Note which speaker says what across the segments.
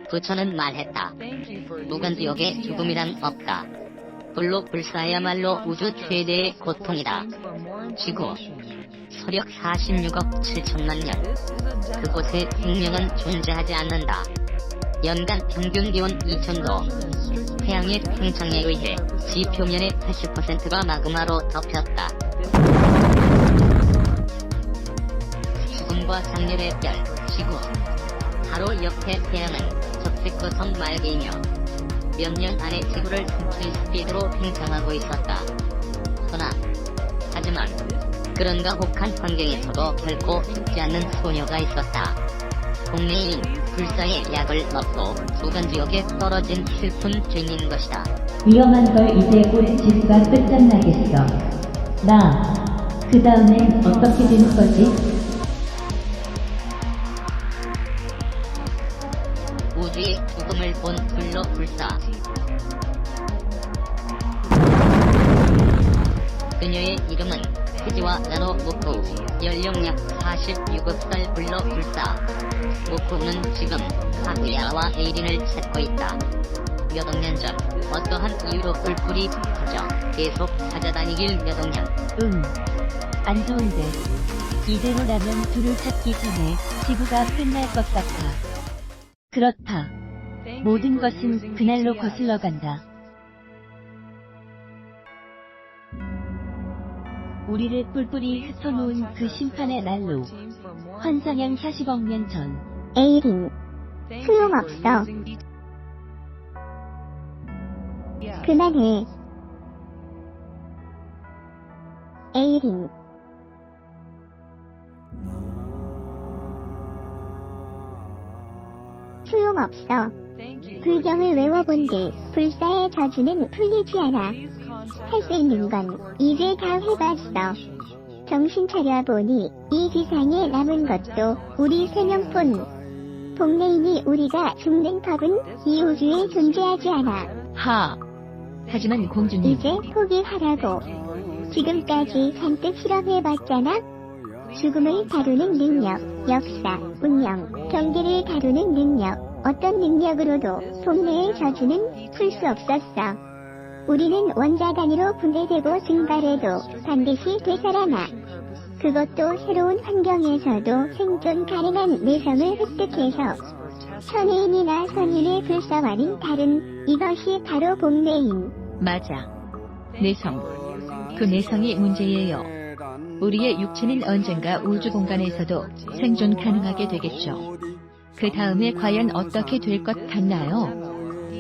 Speaker 1: 부처는 말했다. 무간지옥에 죽음이란 없다. 불로 불사야말로 우주 최대의 고통이다. 지구 서력 46억 7천만 년. 그곳에 생명은 존재하지 않는다. 연간 평균 기온 2000도. 태양의 팽창에 의해 지표면의 80%가 마그마로 덮였다. 죽음과 장렬의 별, 지구. 바로 옆에 태양은 적색거성 말기이며 몇 년 안에 지구를 훔칠 스피드로 팽창하고 있었다. 하지만 그런 가혹한 환경에서도 결코 죽지 않는 소녀가 있었다. 동네인 불사의 약을 먹고 무간지옥에 떨어진 슬픈 죄인인 것이다.
Speaker 2: 위험한 걸 이제 곧 지구가 끝장나겠어. 그 다음엔 어떻게 되는 거지?
Speaker 1: 우주의 죽음을 본 불로 불사. 그녀의 이름은 히지와 나노 무쿠. 연령 약 46살 불로 불사. 무쿠는 지금 카구야와 에이린을 찾고 있다. 몇 억 년 전 어떠한 이유로 뿔뿔이 터져 계속 찾아다니길 몇 억 년.
Speaker 2: 안 좋은데. 이대로라면 둘을 찾기 전에 지구가 끝날 것 같아. 그렇다. 모든 것은 그날로 거슬러 간다. 우리를 뿔뿔이 흩어놓은 그 심판의 날로. 환상형 40억 년 전.
Speaker 3: 에이린, 소용없어. 그만해. 에이린. 소용없어. 불경을 외워본들 불사의 저주는 풀리지 않아. 할 수 있는 건 이제 다 해봤어. 정신 차려보니 이 지상에 남은 것도 우리 세 명뿐. 동네인이 우리가 죽는 법은 이 우주에 존재하지 않아.
Speaker 2: 하지만 공주님.
Speaker 3: 이제 포기하라고. 지금까지 잔뜩 실험해봤잖아. 죽음을 다루는 능력, 역사, 운명, 경계를 다루는 능력, 어떤 능력으로도 동네의 저주는 풀 수 없었어. 우리는 원자 단위로 분해되고 증발해도 반드시 되살아나. 그것도 새로운 환경에서도 생존 가능한 내성을 획득해서. 천혜인이나 선인의 불사와는 다른 이것이 바로 복내인.
Speaker 2: 맞아. 내성. 그 내성이 문제예요. 우리의 육체는 언젠가 우주 공간에서도 생존 가능하게 되겠죠. 그 다음에 과연 어떻게 될 것 같나요?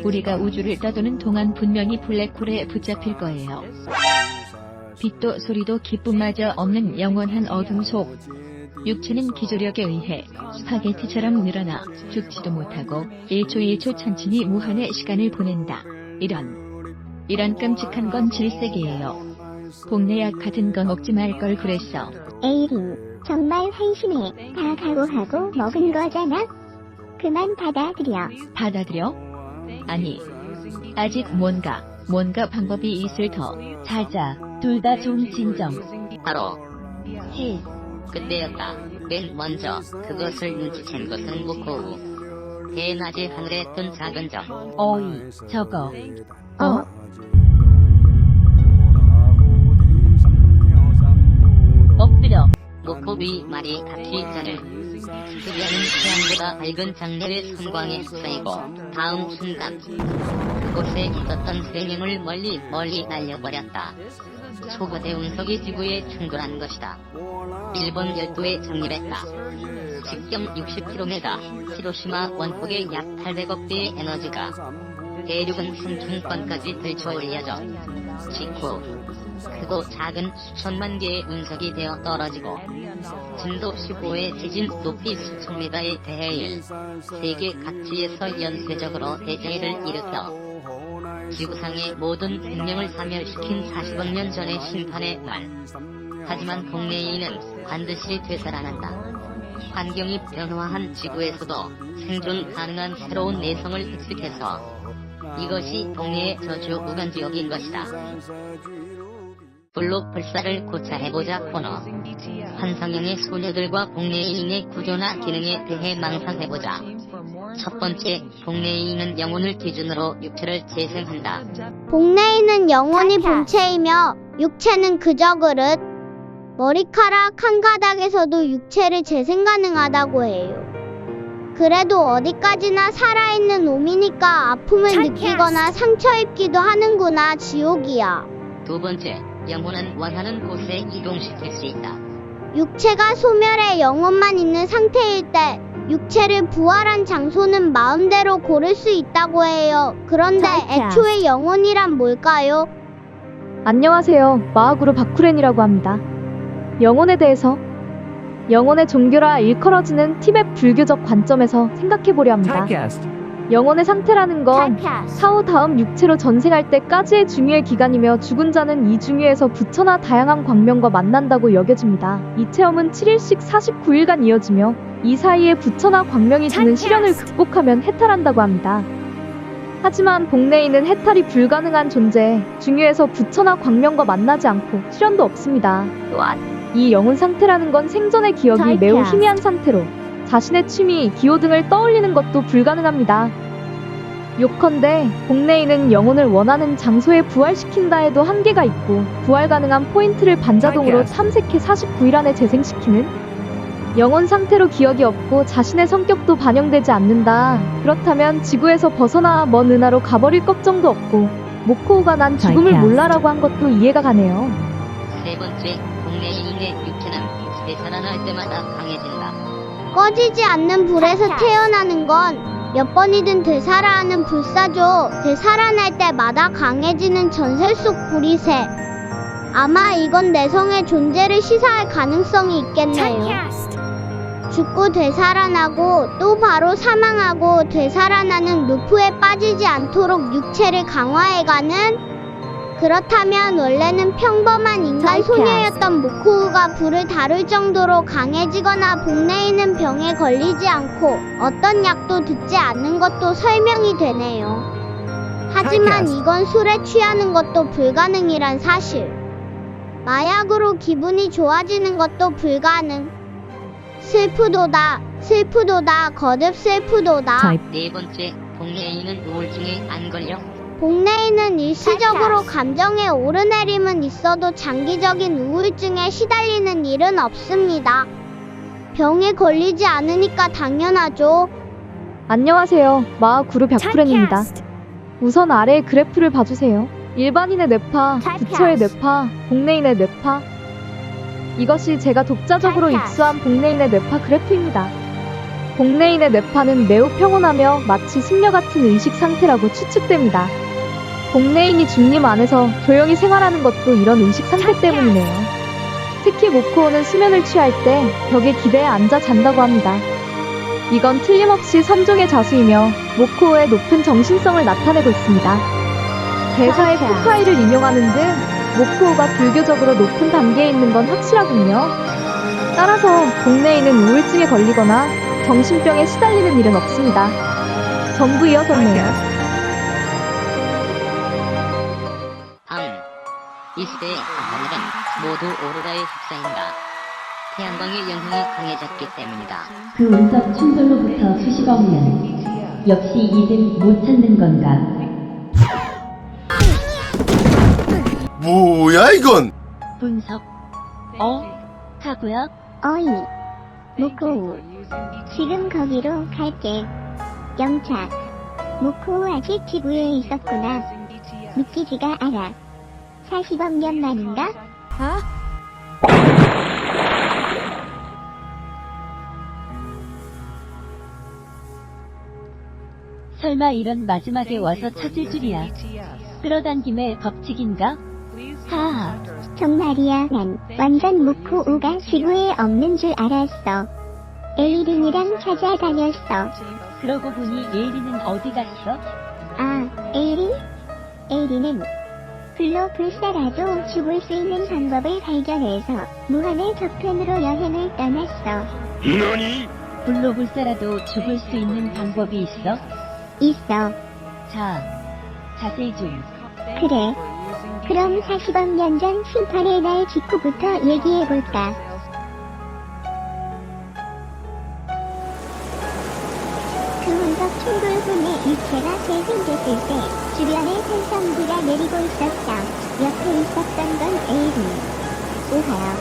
Speaker 2: 우리가 우주를 떠도는 동안 분명히 블랙홀에 붙잡힐 거예요. 빛도 소리도 기쁨마저 없는 영원한 어둠 속. 육체는 기조력에 의해 스파게티처럼 늘어나 죽지도 못하고 1초 1초 천천히 무한의 시간을 보낸다. 이런 끔찍한 건 질색이에요. 복내약 같은 거 먹지 말 걸 그랬어.
Speaker 3: 에이린, 정말 한심해. 다 각오하고 먹은 거잖아. 그만 받아들여.
Speaker 2: 받아들여? 아니, 아직 뭔가 방법이 있을 더. 자자, 둘 다 좀 진정.
Speaker 1: 바로
Speaker 2: 해.
Speaker 1: 그때였다. 맨 먼저 그것을 눈치챈 것은 무쿠. 대낮에 하늘에 뜬 작은 점.
Speaker 2: 어이, 저거. 엎드려.
Speaker 1: 무쿠 위 말이 닿기 전에 스리아는 태양보다 밝은 장렬의 선광에 쌓이고 다음 순간 그곳에 있었던 생명을 멀리 날려버렸다. 초거대 운석이 지구에 충돌한 것이다. 일본 열도에 장렬했다. 직경 60km, 히로시마 원폭의 약 800억 대의 에너지가 대륙은 승춘권까지 들쳐올려져 직후 크고 작은 수천만 개의 운석이 되어 떨어지고 진도 15의 지진 높이 수천 미터의 대해일 세계 각지에서 연쇄적으로 대재해를 일으켜 지구상의 모든 생명을 사멸시킨 40억 년 전의 심판의 날. 하지만 동네인은 반드시 되살아난다. 환경이 변화한 지구에서도 생존 가능한 새로운 내성을 획득해서 이것이 동네의 저주 무간지옥인 것이다. 불로불사를 고차해보자 코너. 환상형의 소녀들과 복내인의 구조나 기능에 대해 망상해보자. 첫 번째, 복내인은 영혼을 기준으로 육체를 재생한다.
Speaker 3: 복내인은 영혼이 본체이며 육체는 그저 그릇. 머리카락 한 가닥에서도 육체를 재생 가능하다고 해요. 그래도 어디까지나 살아있는 몸이니까 아픔을 느끼거나 상처 입기도 하는구나. 지옥이야.
Speaker 1: 두 번째, 영혼은 원하는 곳에 이동시킬 수 있다.
Speaker 3: 육체가 소멸해 영혼만 있는 상태일 때 육체를 부활한 장소는 마음대로 고를 수 있다고 해요. 그런데 애초에 영혼이란 뭘까요?
Speaker 4: 안녕하세요. 마하구루 바쿠렌이라고 합니다. 영혼에 대해서 영혼의 종교라 일컬어지는 티벳 불교적 관점에서 생각해보려 합니다. 영혼의 상태라는 건 사후 다음 육체로 전생할 때까지의 중유의 기간이며 죽은 자는 이 중유에서 부처나 다양한 광명과 만난다고 여겨집니다. 이 체험은 7일씩 49일간 이어지며 이 사이에 부처나 광명이 주는 시련을 극복하면 해탈한다고 합니다. 하지만 복내인은 해탈이 불가능한 존재, 중유에서 부처나 광명과 만나지 않고 시련도 없습니다. 또한 이 영혼 상태라는 건 생전의 기억이 매우 희미한 상태로 자신의 취미, 기호 등을 떠올리는 것도 불가능합니다. 요컨대 복내인은 영혼을 원하는 장소에 부활시킨다 해도 한계가 있고 부활 가능한 포인트를 반자동으로 탐색해 49일 안에 재생시키는 영혼 상태로 기억이 없고 자신의 성격도 반영되지 않는다. 그렇다면 지구에서 벗어나 먼 은하로 가버릴 걱정도 없고 모코우가 난 죽음을 몰라라고 한 것도 이해가 가네요.
Speaker 1: 세 번째, 복내인의 육체는 되살아날 때마다 강해진다.
Speaker 3: 꺼지지 않는 불에서 태어나는 건 몇 번이든 되살아나는 불사죠. 되살아날 때마다 강해지는 전설 속 불이새. 아마 이건 내성의 존재를 시사할 가능성이 있겠네요. 죽고 되살아나고 또 바로 사망하고 되살아나는 루프에 빠지지 않도록 육체를 강화해가는. 그렇다면 원래는 평범한 인간 소녀였던 모코우가 불을 다룰 정도로 강해지거나 복내인은 병에 걸리지 않고 어떤 약도 듣지 않는 것도 설명이 되네요. 하지만 이건 술에 취하는 것도 불가능이란 사실. 마약으로 기분이 좋아지는 것도 불가능. 슬프도다, 슬프도다, 거듭 슬프도다.
Speaker 1: 네 번째, 복내인은 우울증에 안 걸려.
Speaker 3: 복내인은 일시적으로 감정의 오르내림은 있어도 장기적인 우울증에 시달리는 일은 없습니다. 병에 걸리지 않으니까 당연하죠.
Speaker 4: 안녕하세요. 마하구루 벽프렌입니다. 우선 아래의 그래프를 봐주세요. 일반인의 뇌파, 부처의 뇌파, 복내인의 뇌파. 이것이 제가 독자적으로 입수한 복내인의 뇌파 그래프입니다. 복내인의 뇌파는 매우 평온하며 마치 승려 같은 의식 상태라고 추측됩니다. 복내인이 중림 안에서 조용히 생활하는 것도 이런 의식 상태 때문이네요. 특히 모코우는 수면을 취할 때 벽에 기대에 앉아 잔다고 합니다. 이건 틀림없이 선종의 자수이며 모코우의 높은 정신성을 나타내고 있습니다. 대사의 푸카이를 인용하는 듯 모코우가 불교적으로 높은 단계에 있는 건 확실하군요. 따라서 복내인은 우울증에 걸리거나 정신병에 시달리는 일은 없습니다. 전부 이어졌네요.
Speaker 1: 이 시대의 하늘은 모두 오로라의 흡사인가. 태양광의 영향이 강해졌기 때문이다.
Speaker 5: 그 운석 충돌로부터 수십억 년. 역시 이젠 못 찾는 건가?
Speaker 6: 뭐야 이건?
Speaker 2: 분석. 하고요.
Speaker 3: 어이, 모코우. 지금 거기로 갈게. 영차. 모코우 아직 지구에 있었구나. 믿기지가 않아. 40억 년 만인가?
Speaker 2: 설마 이런 마지막에 와서 찾을 줄이야. 끌어당김의 법칙인가? 하하.
Speaker 3: 정말이야. 난 완전 모코우가 지구에 없는 줄 알았어. 에이린이랑 찾아다녔어.
Speaker 2: 그러고 보니 에이리는 어디 갔어?
Speaker 3: 아, 에이린? 에이린은 불로불사라도 죽을 수 있는 방법을 발견해서 무한의 저편으로 여행을 떠났어.
Speaker 2: 불로불사라도 죽을 수 있는 방법이 있어?
Speaker 3: 있어.
Speaker 2: 자, 자세히 좀.
Speaker 3: 그래. 그럼 40억 년 전 심판의 날 직후부터 얘기해볼까? 그 운석 충돌군의 육체가 재생됐을 때 주변에 산성비가 내리고 있었어. 옆에 있었던 건 에이리. 오하요.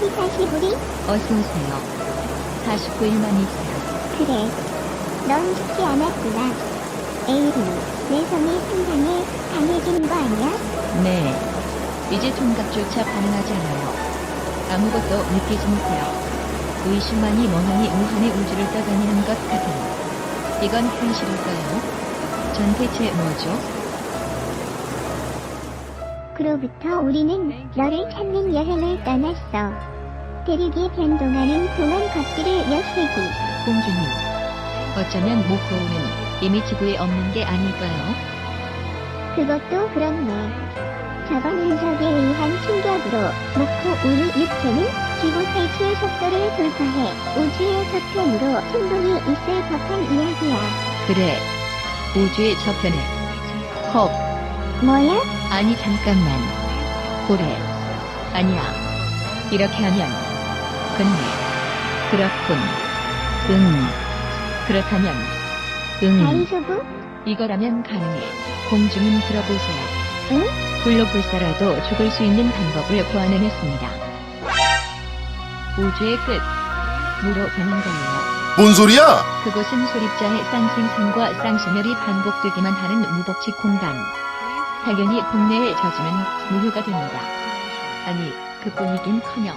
Speaker 3: 히사시부리?
Speaker 2: 어서오세요. 49일만 있어요.
Speaker 3: 그래. 넌 죽지 않았구나. 에이리, 내 성이 상당히 강해진 거 아니야?
Speaker 2: 네. 이제 총각조차 반응하지 않아요. 아무것도 느끼지 못해요. 의식만이 멍하니 무한의 우주를 떠다니는 것 같아요. 이건 현실일까요? 전 대체 뭐죠?
Speaker 3: 그로부터 우리는 너를 찾는 여행을 떠났어. 대륙이 변동하는 동안 것들을 몇 세기.
Speaker 2: 공주님. 어쩌면 모코우는 이미 지구에 없는 게 아닐까요?
Speaker 3: 그것도 그렇네. 저번 흔적에 의한 충격으로 모코 우리 육체는 지구 탈출 속도를 돌파해 우주의 저편으로 행동이 있을 법한 이야기야.
Speaker 2: 그래. 우주의 저편에. 헉.
Speaker 3: 뭐야?
Speaker 2: 아니 잠깐만. 고래. 아니야. 이렇게 하면. 근데. 그렇군. 그렇다면.
Speaker 3: 다이소부?
Speaker 2: 이거라면 가능해. 공주님 들어보세요.
Speaker 3: 응?
Speaker 2: 불로불사라도 죽을 수 있는 방법을 고안해냈습니다. 우주의 끝. 무로 되는 거예요.
Speaker 6: 뭔 소리야?
Speaker 2: 그곳은 소립자의 쌍생성과 쌍소멸이 반복되기만 하는 무법칙 공간. 당연히 국내에 젖으면 무효가 됩니다. 아니, 그뿐이긴커녕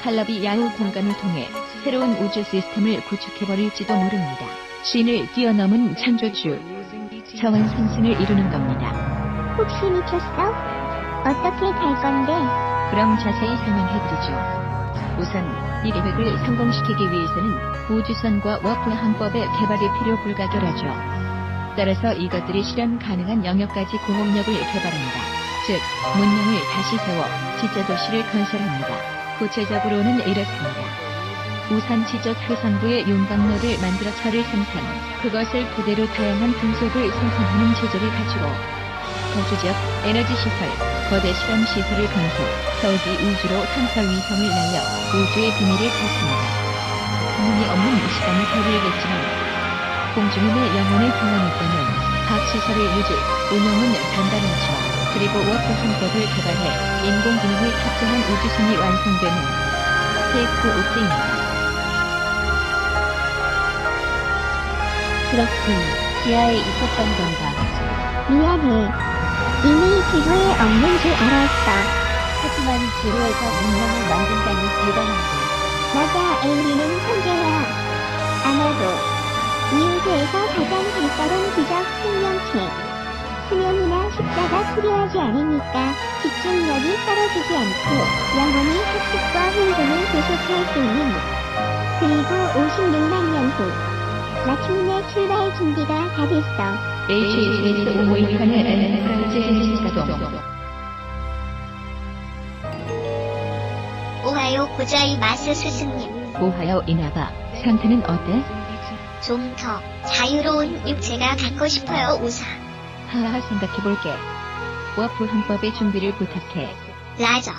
Speaker 2: 칼라비 야후 공간을 통해 새로운 우주 시스템을 구축해버릴지도 모릅니다. 신을 뛰어넘은 창조주, 차원 상승을 이루는 겁니다.
Speaker 3: 혹시 미쳤어? 어떻게 갈 건데?
Speaker 2: 그럼 자세히 설명해드리죠. 우선 이 계획을 성공시키기 위해서는 우주선과 워프 항법의 개발이 필요 불가결하죠. 따라서 이것들이 실현 가능한 영역까지 공업력을 개발합니다. 즉, 문명을 다시 세워 지자도시를 건설합니다. 구체적으로는 이렇습니다. 우산 지적 해상부의 용광로를 만들어 철을 생산, 그것을 토대로 다양한 금속을 생산하는 체제를 갖추고 거주지역, 에너지 시설, 거대 실험 시설을 건설, 더욱이 우주로 탐사 위성을 날려 우주의 비밀을 찾습니다. 가문이 없는 시간이 걸리겠지만 공주님의 영혼의 평안이 때는 각 시설의 유지, 운영은 단단하죠. 그리고 워프 항법을 개발해 인공지능을 탑재한 우주선이 완성되는 테이크 오프입니다. 그렇군. 지하에 있었던 건가?
Speaker 3: 미안해. 이미 지구에 없는 줄 알았어.
Speaker 2: 하지만 제로에서 문명을 만든다니 대단한데.
Speaker 3: 맞아, 에이리는 천재야. 아마도 이 우주에서 가장 발달한 기적 생명체. 수면이나 식사가 필요하지 않으니까 집중력이 떨어지지 않고 영원히 학습과 행동을 계속할 수 있는. 그리고 56만 년 후 마침내 출발 준비가 다 됐어.
Speaker 2: HHS 오모이칸의 엔터프라이즈 시스템.
Speaker 3: 오하요 고자이 마스 스승님.
Speaker 2: 오하요 이나바. 상태는 어때?
Speaker 3: 좀 더 자유로운 육체가 갖고 싶어요, 우사.
Speaker 2: 하하 생각해볼게. 워프 항법의 준비를 부탁해.
Speaker 3: 라저.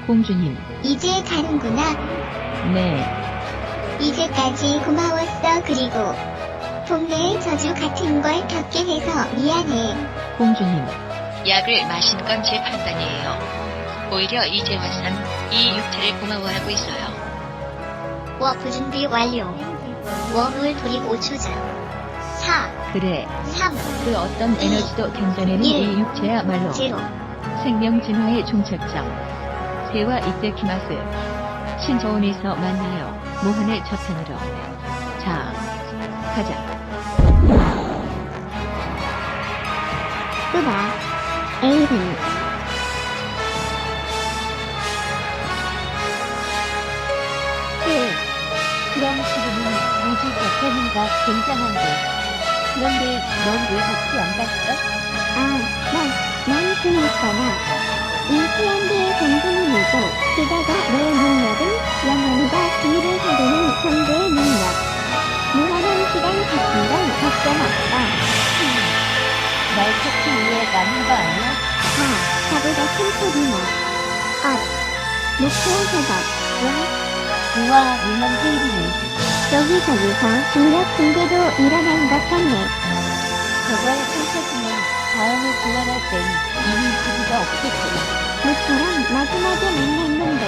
Speaker 2: 공주님.
Speaker 3: 이제 가는구나.
Speaker 2: 네.
Speaker 3: 이제까지 고마웠어. 그리고 동네의 저주 같은 걸 겪게 해서 미안해.
Speaker 2: 공주님. 약을 마신 건 제 판단이에요. 오히려 이제 와선 이 육체를 고마워하고 있어요.
Speaker 3: 워프 준비 완료. 웜을 돌입 5초 전. 4,
Speaker 2: 그래.
Speaker 3: 3,
Speaker 2: 그 어떤 에너지도 견뎌내는 이 육체야말로
Speaker 3: 0.
Speaker 2: 생명 진화의 종착점. 새와 이때키마스. 신저온에서 만나요. 무한의 저편으로. 자, 가자.
Speaker 3: 또 봐. 에이든. 그럼 지금은 우주 저편인가 굉장한데. 그런데 넌 왜 같이 안 갔어? 난 그랬잖아. 이 태양계의 공주님이고, 게다가 너의 능력은 영원히가 비밀을 가르는 정도의 능력. 무한한 시간 같은 건 걱정 없다. 날 찾기 위해 난 거 펼쳐서
Speaker 5: 우와, 물론 생기네.
Speaker 3: 여기저기서 중력 붕괴도 일어난 것 같네.
Speaker 5: 저걸 펼쳐주면 다음에 교환할 땐 이미 부기가 없겠구나.
Speaker 3: 모처럼 마지막에 만났는데.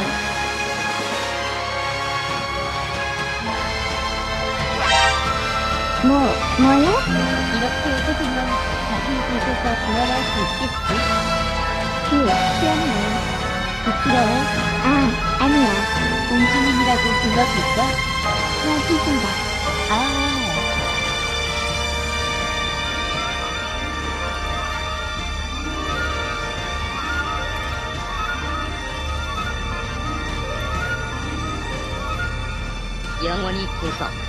Speaker 3: 뭐야?
Speaker 5: 이렇게 해주면 다시 곳에서 교환할 수 있겠지?
Speaker 3: 시원해.
Speaker 5: 부끄러워?
Speaker 3: 아니야.
Speaker 5: 공주님이라고 불러줄까?
Speaker 3: 여기준다.
Speaker 5: 아,
Speaker 1: 영원히 계속